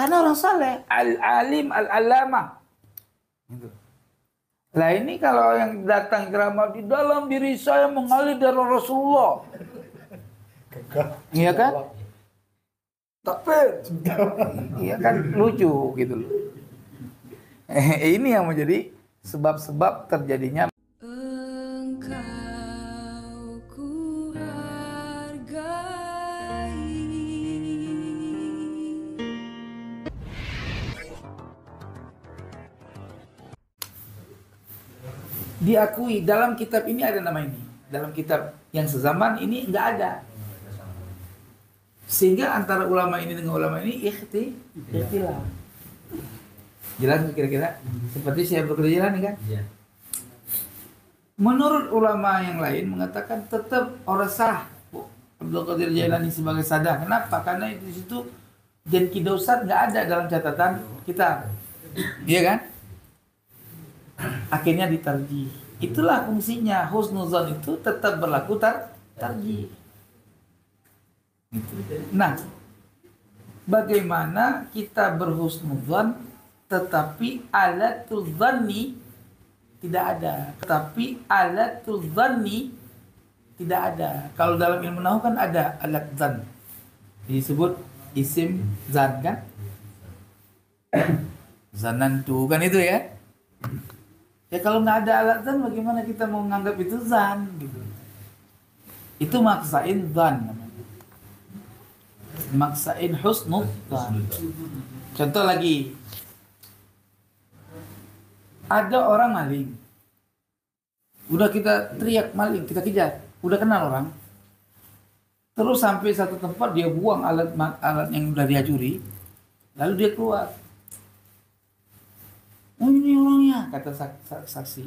Karena orang saleh, al-alim, al-alama. Gitu. Lah ini kalau yang datang ceramah di dalam diri saya mengalir dari Rasulullah. Iya kan? Takbir. Iya kan lucu gitu loh. Ini yang menjadi sebab-sebab terjadinya Engkau ku hargai. diakui dalam kitab ini ada nama ini. Dalam kitab yang sezaman ini nggak ada. Sehingga antara ulama ini dengan ulama ini ikhtilaf. Jelas kira-kira? Seperti saya bekerja nih kan? Menurut ulama yang lain mengatakan tetap orang sah Abdul Qadir Jailani sebagai sadah. Kenapa? Karena di situ dan kidosat nggak ada dalam catatan kita. Iya kan? Akhirnya ditarjih. Itulah fungsinya husnuzon itu tetap berlaku tarjih. Gitu. Nah, bagaimana kita berhusnuzon tetapi alatul dhanni tidak ada. Tetapi alatul dhanni tidak ada. Kalau dalam ilmu nahwu kan ada alat dzan. Disebut isim zan kan? Zanantu kan itu ya? Ya kalau nggak ada alat zan, bagaimana kita mau menganggap itu zan gitu? Itu maksain zan namanya. Maksain husnuzan. Contoh lagi. Ada orang maling. Udah kita teriak maling, kita kejar. Udah kenal orang. Terus sampai satu tempat dia buang alat yang udah dia curi. Lalu dia keluar. Oh ini orangnya, kata saksi.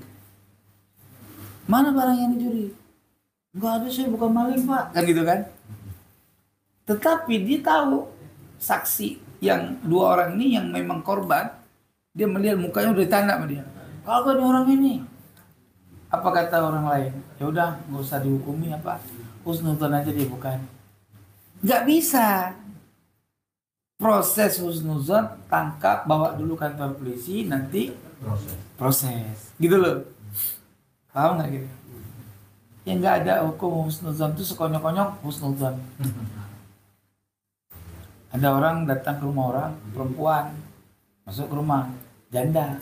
Mana barang yang dicuri? Enggak ada, saya bukan maling pak. Kan gitu kan? Tetapi dia tahu saksi yang dua orang ini yang memang korban. Dia melihat mukanya udah ditanda sama dia. Kalau ada orang ini, apa kata orang lain? Ya udah, nggak usah dihukumi apa. Husnuzon aja dia bukan. Nggak bisa. Proses husnuzon, tangkap, bawa dulu kantor polisi, nanti proses. Gitu loh. Paham nggak gitu? Ya nggak ada hukum husnuzon itu sekonyong-konyong husnuzon. Ada orang datang ke rumah orang, perempuan, masuk ke rumah, janda.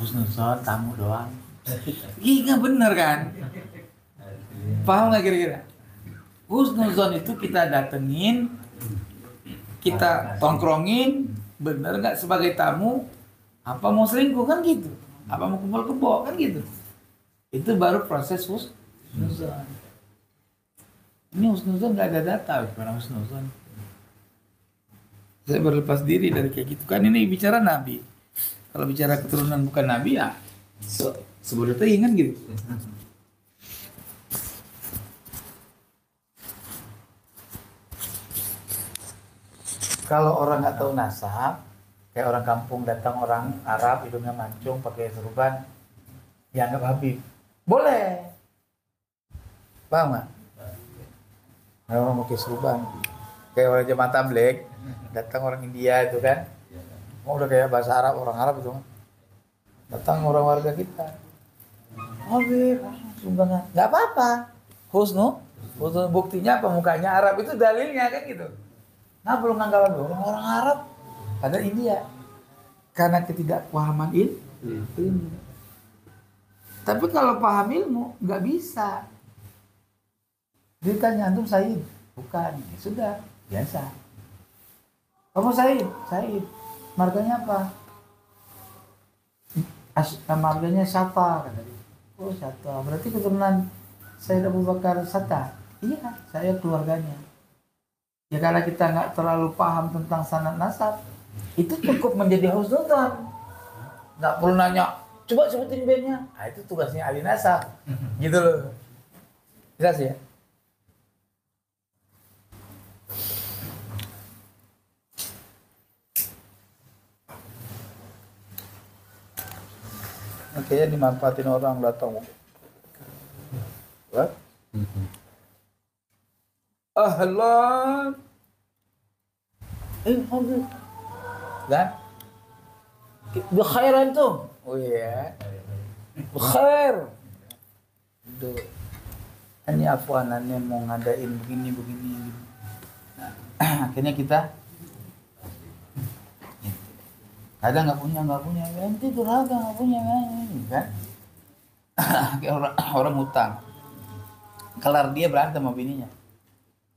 Husnuzon, tamu doang. Iya bener kan? Paham nggak kira-kira? Husnuzon itu kita datengin, kita tongkrongin, bener nggak sebagai tamu? Apa mau selingkuh kan gitu? Apa mau kumpul kebo kan gitu? Itu baru proses husnuzon. Ini husnuzon nggak ada data, gimana husnuzon? Saya berlepas diri dari kayak gitu kan, ini bicara nabi. Kalau bicara keturunan bukan nabi ya sebetulnya ingat gitu. Kalau orang nggak tahu nasab, kayak orang kampung datang orang Arab hidungnya mancung pakai serban, dianggap Habib, boleh, paham nggak? Orang pakai serban, kayak orang jemaah tabligh, datang orang India itu kan, udah kayak bahasa Arab, orang Arab itu kan, datang orang warga kita, Habib, sumbangan, nggak apa-apa, husnu buktinya apa mukanya Arab itu dalilnya kan gitu. Nah belum nanggapan orang Arab pada India karena ketidakpahaman ilmu. Tapi kalau paham ilmu nggak bisa. Ditanya antum Said, bukan, ya sudah biasa. Kamu Said, marganya apa? Marganya Sata kata dia. Oh Sata, berarti keturunan Said Abu Bakar Sata. Iya, saya keluarganya. Ya karena kita nggak terlalu paham tentang sanad nasab, itu cukup menjadi husnuzon. Nggak perlu nanya, coba sebutin bandnya. Nah itu tugasnya ahli nasab, gitu loh. Jelas ya? Kayaknya dimanfaatin orang datang. What? Ahlan. Habib. Kan? Bikhairan tuh. Oh iya. Bikhair. Itu. Ini afwanannya mau ngadain begini. Nah, akhirnya kita kadang nggak punya, nanti durhaka nggak punya kan? orang hutang, kelar dia berantem sama bininya.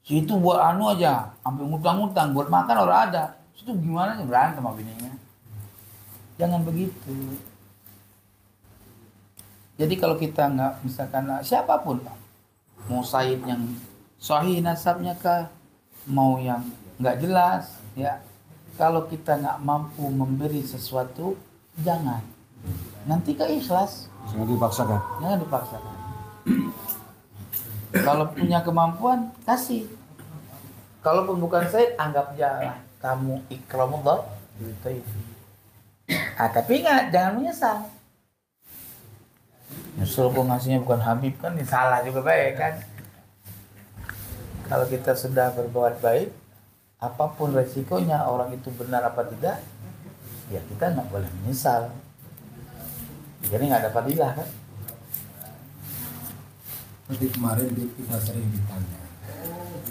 Situ buat anu aja, sampai ngutang-ngutang buat makan orang ada. Situ gimana sih berantem sama bininya? Jangan begitu. Jadi kalau kita nggak, misalkan siapapun, mau Said yang sahih nasabnya kah, mau yang nggak jelas, ya. Kalau kita nggak mampu memberi sesuatu, jangan. Nanti ikhlas. Jangan dipaksakan. Jangan dipaksakan. Kalau punya kemampuan, kasih. Kalaupun bukan Said, anggap jalan. Kamu ikramullah. Tapi ingat, jangan menyesal. Nyesel kok ngasihnya bukan Habib, kan salah juga baik kan. Kalau kita sudah berbuat baik, apapun resikonya, orang itu benar apa tidak, ya kita nggak boleh menyesal. Jadi nggak ada fadilah kan. Seperti kemarin kita sering ditanya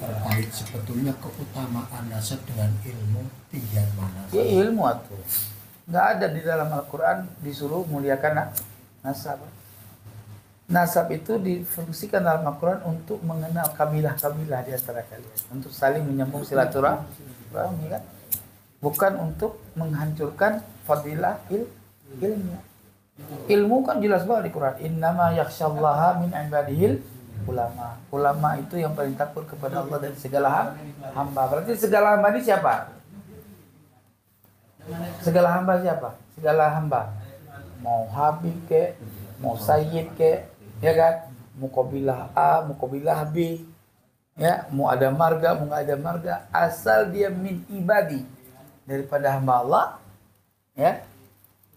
terkait sebetulnya keutamaan nasab dengan ilmu tinggian mana? Ya ilmu itu nggak ada di dalam Al-Quran disuruh muliakan nasab. Nasab itu difungsikan dalam Al-Quran untuk mengenal kabilah-kabilah di antara kalian, untuk saling menyambung silaturahmi kan, bukan untuk menghancurkan fadilah ilmu. Ilmu kan jelas banget di Quran. Innama yakhsyallaha min ibadihil ulama. Ulama itu yang paling takut kepada Allah dari segala hamba. Berarti segala hamba ini siapa? Segala hamba siapa? Segala hamba. Mau Habib ke, mau Sayyid ke, ya kan? Mau kabilah A, mau kabilah B, ya, mau ada marga, mau nggak ada marga, asal dia min ibadi, daripada hamba Allah, ya,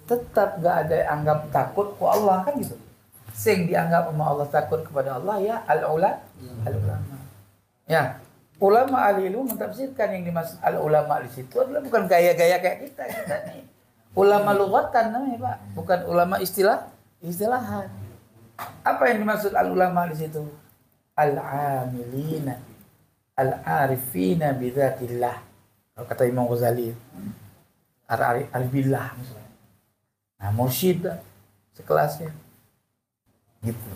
tetap gak ada yang anggap takut ke Allah kan gitu. Sing dianggap sama Allah takut kepada Allah ya al-ulama. Ya, ulama ahli ilmu mentafsirkan yang dimaksud al-ulama di situ adalah bukan gaya-gaya kayak kita nih. Ulama lughatan namanya, Pak, bukan ulama istilahan. Apa yang dimaksud al-ulama di situ? Al-amilina, al-arifina bidzatillah. Kalau kata Imam Ghazali, al-billah misalnya. Nah, mursyid sekelasnya. Gitu.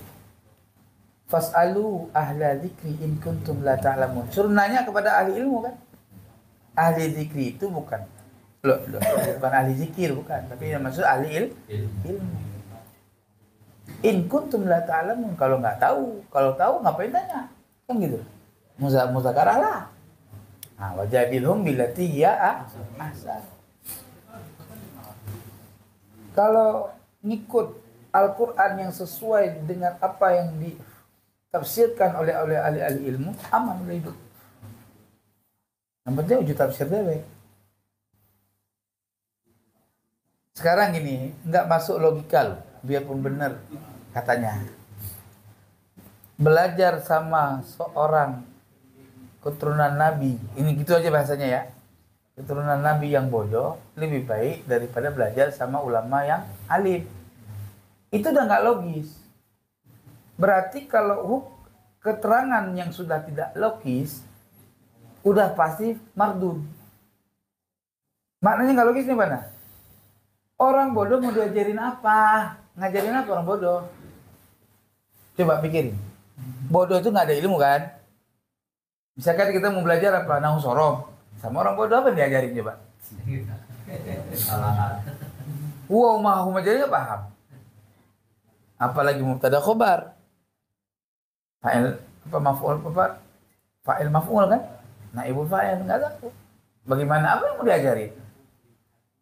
Fas'alu ahla dzikri in kuntum la ta'lamun. Suruh nanya kepada ahli ilmu kan? Ahli zikri itu bukan bukan ahli zikir, bukan, tapi yang maksud ahli ilmu. In kuntum la ta'lamun, kalau nggak tahu, kalau tahu ngapain tanya? Kan gitu. Muzakarah lah. Nah, wajadilhum billati hiya ahsan. Kalau ngikut Al-Quran yang sesuai dengan apa yang ditafsirkan oleh ahli ilmu, aman udah hidup. Yang penting uji tafsir deh. Sekarang gini, nggak masuk logika loh, biarpun benar katanya. Belajar sama seorang keturunan Nabi, ini gitu aja bahasanya ya. Keturunan Nabi yang bodoh lebih baik daripada belajar sama ulama yang alim. Itu udah nggak logis. Berarti kalau keterangan yang sudah tidak logis, udah pasti mardud. Maknanya nggak logis nih mana? Orang bodoh mau diajarin apa? Ngajarin apa orang bodoh? Coba pikirin. Bodoh itu nggak ada ilmu kan? Misalkan kita mau belajar apa? Nahu sorof. Sama orang bodoh apa yang diajarin coba? Wow, mau ngajarin nggak paham. Apalagi mubtada khobar. Fa'il apa maf'ul apa? Fa'il maf'ul kan? Naibul fa'il enggak tahu. Bagaimana apa yang mau diajarin?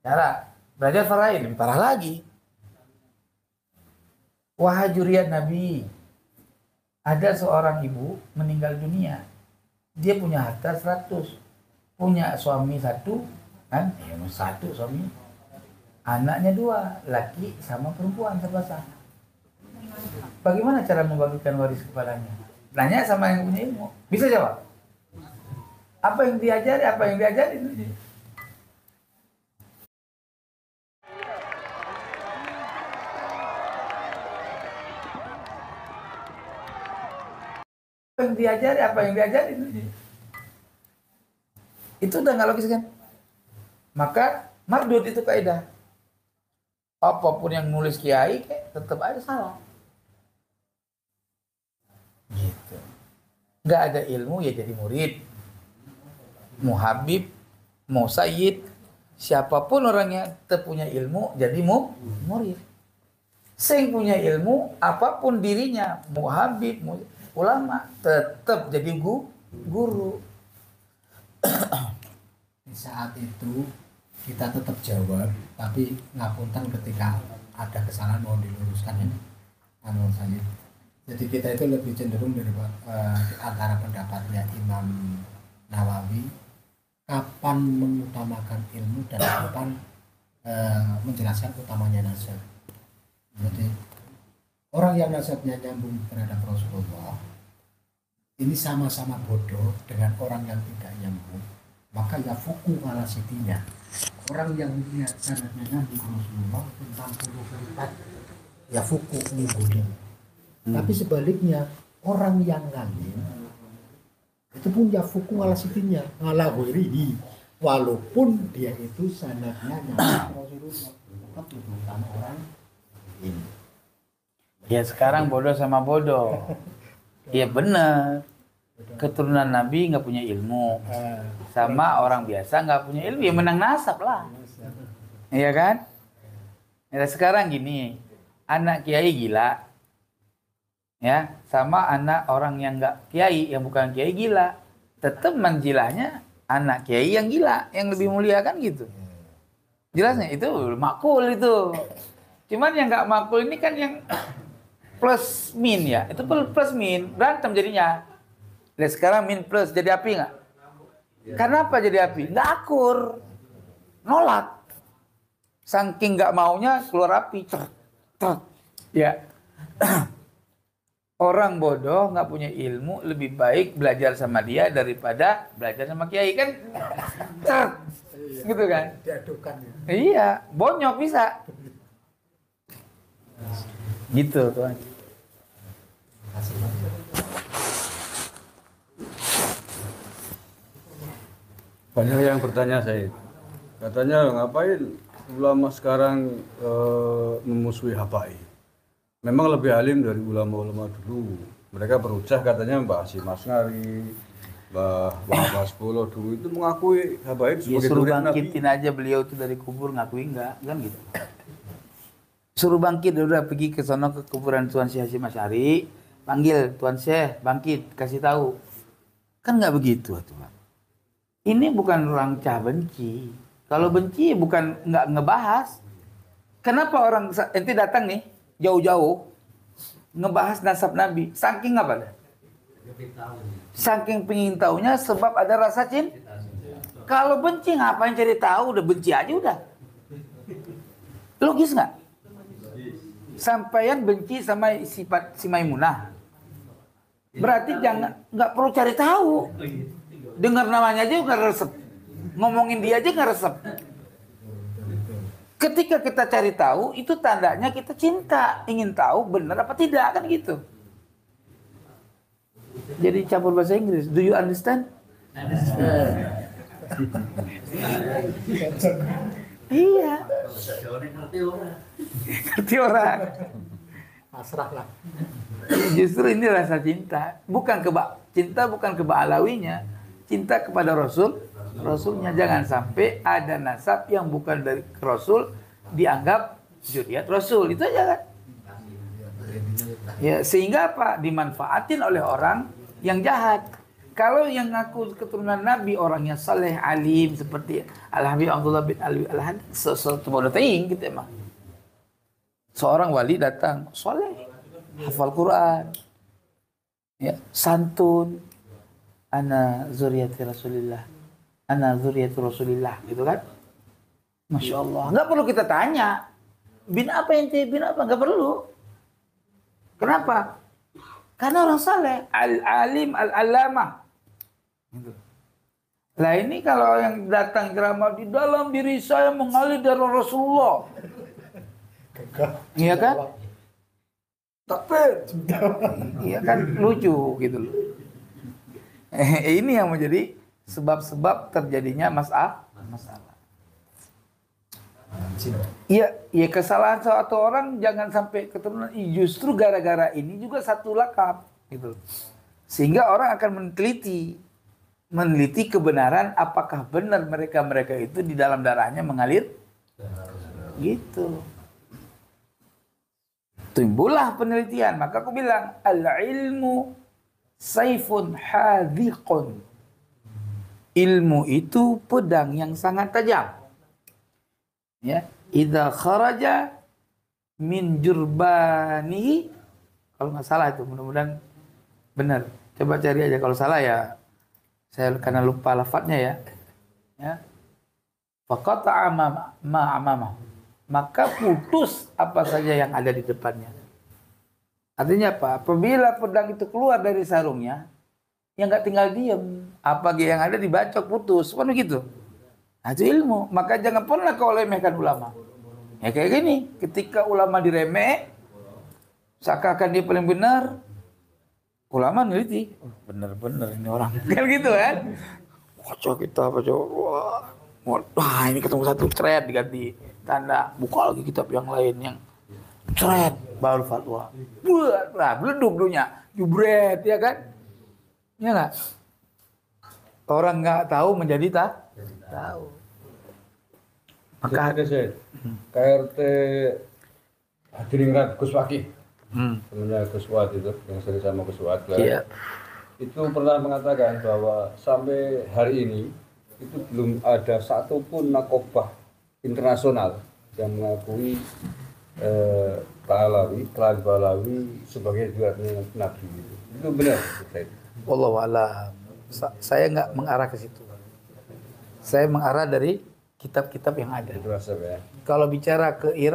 Cara belajar faraid lebih parah lagi. Wahajuriyat Nabi. Ada seorang ibu meninggal dunia. Dia punya harta 100. Punya suami 1, kan? Ya, 1 suami. Anaknya 2, laki sama perempuan sepasang. Bagaimana cara membagikan waris kepadanya? Tanya sama yang punya ilmu. Bisa jawab? Apa yang diajari, apa yang diajari? yang diajari, apa yang diajarin. Itu udah nggak logis kan? Maka mardud itu kaidah. Apapun yang nulis kiai tetap aja salah. Gitu. Nggak ada ilmu ya jadi murid. Mau habib, mau sayyid, siapapun orangnya tetap punya ilmu jadi murid. Sing punya ilmu apapun dirinya, mau habib, mau ulama, tetap jadi guru. Di saat itu kita tetap jawab, tapi ngapunten ketika ada kesalahan mohon diluruskan ya. Anu saya. Jadi kita itu lebih cenderung dari antara pendapatnya Imam Nawawi, kapan mengutamakan ilmu dan kapan menjelaskan utamanya nasab. Jadi orang yang nasabnya nyambung terhadap Rasulullah ini sama-sama bodoh dengan orang yang tidak nyambung. Maka ya fuku ala sitinya. Orang yang lihat sanadnya Nabi Rasulullah tentang puluh kalimat ya fuku ngikutin. Tapi sebaliknya orang yang ngalim itu pun ya fuku ala sitinya, ala wirihi, walaupun dia itu sanadnya Nabi Rasulullah. Tetap itu utama orang ini. Ya sekarang bodoh sama bodoh. Iya benar. Keturunan Nabi nggak punya ilmu, sama orang biasa nggak punya ilmu, ya menang nasab lah, iya kan? Ya sekarang gini, anak kiai gila, ya, sama anak orang yang nggak kiai, yang bukan kiai gila, tetap manjilahnya anak kiai yang gila, yang lebih mulia kan gitu. Jelasnya itu makul itu. Cuman yang nggak makul ini kan yang plus min ya, itu plus min, berantem jadinya. Lihat sekarang min plus jadi api nggak? Karena apa jadi api? Nggak akur, nolak. Saking nggak maunya keluar api, ya. Orang bodoh nggak punya ilmu lebih baik belajar sama dia daripada belajar sama kiai kan? Gitu kan? Diadukan ya. Iya, bonyok bisa. Gitu tuan. Banyak yang bertanya saya, katanya ngapain ulama sekarang memusuhi Habaib? Memang lebih alim dari ulama-ulama dulu. Mereka berucap katanya Mbah Hasyim As'ari, Mbah Wahab Polo dulu itu mengakui Habaib Ya sebagai suruh murid Nabi. bangkitin aja beliau itu dari kubur ngakui enggak, kan gitu. Suruh bangkit, udah pergi ke sono ke kuburan Tuan Syekh Hasyim As'ari, panggil Tuan Syekh, bangkit, kasih tahu. Kan nggak begitu tuh, Pak. Ini bukan orang cah benci. Kalau benci bukan nggak ngebahas. Kenapa orang ente datang nih jauh-jauh ngebahas nasab Nabi? Saking apa dah? Saking pengin taunya sebab ada rasa cinta. Kalau benci ngapain cari tahu? Udah benci aja udah. Logis nggak? Sampaian benci sama sifat si Maimunah. Berarti jangan nggak perlu cari tahu. Dengar namanya aja nggak resep, ngomongin dia aja nggak resep. Ketika kita cari tahu, itu tandanya kita cinta, ingin tahu benar apa tidak kan gitu. Jadi campur bahasa Inggris. Do you understand? Iya. Ngerti orang. Pasrah lah. Justru ini rasa cinta, bukan cinta bukan ke Ba'alawinya. Cinta kepada Rasulnya. Jangan sampai ada nasab yang bukan dari Rasul dianggap zuriat Rasul. Itu aja kan. Ya, sehingga apa? Dimanfaatin oleh orang yang jahat. Kalau yang ngaku keturunan Nabi orangnya saleh, alim seperti Al-Habib Abdullah bin Alwi Al-Hadid, sesuatu bodoh teing gitu emang. Seorang wali datang, saleh, hafal Quran, ya, santun, ana zuriyati Rasulillah, ana zuriyati Rasulillah, gitu kan? Masya Allah, nggak perlu kita tanya, bin apa ente, bin apa, nggak perlu. Kenapa? Karena orang saleh, al-alim, al-alamah. Gitu. Lah ini kalau yang datang ceramah di dalam diri saya mengalir dari Rasulullah, iya kan? Takbir, iya kan lucu gitu loh. Ini yang menjadi sebab-sebab terjadinya masalah. Iya, ya kesalahan suatu orang jangan sampai keturunan. Justru gara-gara ini juga satu lakap gitu. Sehingga orang akan meneliti kebenaran apakah benar mereka itu di dalam darahnya mengalir gitu. Timbullah penelitian. Maka aku bilang al-ilmu saifun hadhiqun. Ilmu itu pedang yang sangat tajam. Ya, idza kharaja min jurbanihi, kalau nggak salah itu, mudah-mudahan benar. Coba cari aja, kalau salah ya saya karena lupa lafadznya ya. Ya. Faqata'a ma amamah. Maka putus apa saja yang ada di depannya. Artinya apa? Apabila pedang itu keluar dari sarungnya, ya nggak tinggal diem. Apa yang ada dibacok putus, kan begitu. Nah, itu ilmu. Maka jangan pernah kau remehkan ulama. Ya kayak gini, ketika ulama diremeh, seakan-akan dia paling benar, ulama neliti, bener-bener ini orang. Kan gitu kan? Wah, kita apa coba? Wah, ini ketemu satu thread diganti tanda. Buka lagi kitab yang lain yang thread baru fatwa. Wah, beleduk dunia, jubret ya kan? Ya nggak? Orang nggak tahu menjadi tahu. Maka KRT Hadiningrat Gus Wakih, temennya Gus Wad itu, yang sering sama Gus Wad, iya. Itu pernah mengatakan bahwa sampai hari ini itu belum ada satupun nakobah internasional yang mengakui klan Pahlawi sebagai juratnya Nabi. Itu benar, Ustaz? Wallahu a'lam. Saya nggak mengarah ke situ. Saya mengarah dari kitab-kitab yang ada. Itu asal ya. Kalau bicara ke Irak